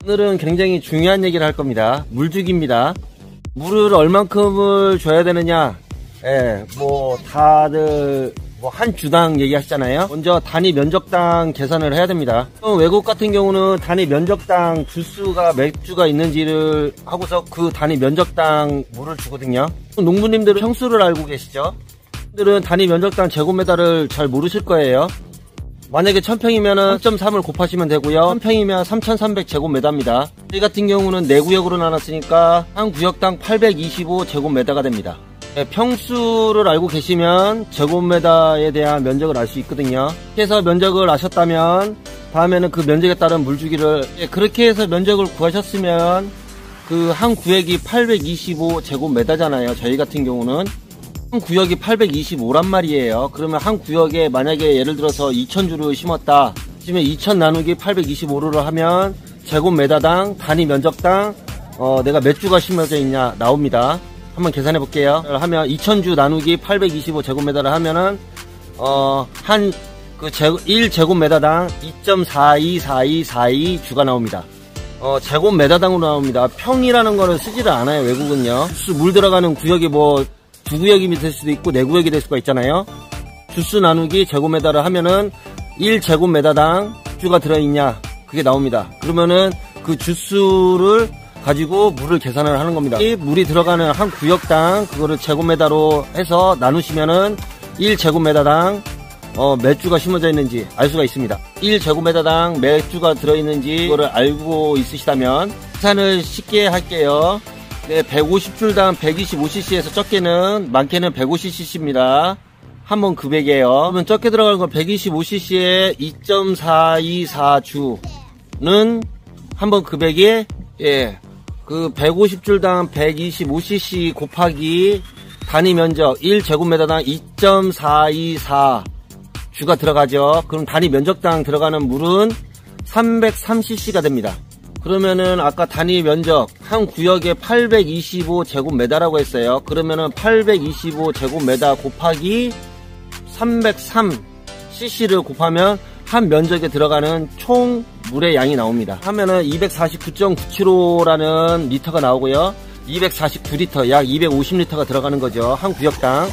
오늘은 굉장히 중요한 얘기를 할 겁니다. 물주기입니다. 물을 얼만큼을 줘야 되느냐, 다들 한 주당 얘기하시잖아요. 먼저 단위 면적당 계산을 해야 됩니다. 외국 같은 경우는 단위 면적당 주수가 몇 주가 있는지를 하고서 그 단위 면적당 물을 주거든요. 농부님들은 평수를 알고 계시죠? 분들은 단위 면적당 제곱미터를 잘 모르실 거예요. 만약에 1000평이면 3.3을 곱하시면 되고요. 1000평이면 3300제곱미터입니다. 저희 같은 경우는 4구역으로 나눴으니까 한 구역당 825제곱미터가 됩니다. 평수를 알고 계시면 제곱미터에 대한 면적을 알 수 있거든요. 그렇게 해서 면적을 아셨다면 다음에는 그 면적에 따른 물주기를, 그렇게 해서 면적을 구하셨으면 그 한 구역이 825제곱미터잖아요. 저희 같은 경우는 한 구역이 825란 말이에요. 그러면 한 구역에 만약에 예를 들어서 2000주를 심었다. 심으면 2000 나누기 825를 하면 제곱미터당 단위 면적당 내가 몇 주가 심어져 있냐 나옵니다. 한번 계산해 볼게요. 하면 2000주 나누기 825제곱미터를 하면은 1제곱미터당 2.424242주가 나옵니다. 제곱미터당으로 나옵니다. 평이라는 거를 쓰지를 않아요, 외국은요. 물 들어가는 구역이 2구역이 될 수도 있고 4구역이 될 수가 있잖아요. 주수 나누기 제곱미터를 하면은 1제곱미터당 주가 들어있냐, 그게 나옵니다. 그러면은 그 주수를 가지고 물을 계산을 하는 겁니다. 이 물이 들어가는 한 구역당 그거를 제곱미터로 해서 나누시면은 1제곱미터당 몇 주가 심어져 있는지 알 수가 있습니다. 1제곱미터당 몇 주가 들어있는지 그거를 알고 있으시다면 계산을 쉽게 할게요. 150줄당 125cc에서 적게는, 많게는 150cc입니다. 한 번 급액이에요. 그러면 적게 들어가는 건 125cc에 2.424주는 한 번 급액이, 그 150줄당 125cc 곱하기 단위 면적 1제곱미터당 2.424주가 들어가죠. 그럼 단위 면적당 들어가는 물은 303cc가 됩니다. 그러면은 아까 단위 면적 한 구역에 825제곱미터라고 했어요. 그러면은 825제곱미터 곱하기 303cc를 곱하면 한 면적에 들어가는 총 물의 양이 나옵니다. 하면은 249.975라는 리터가 나오고요. 249리터, 약 250리터가 들어가는 거죠. 한 구역당.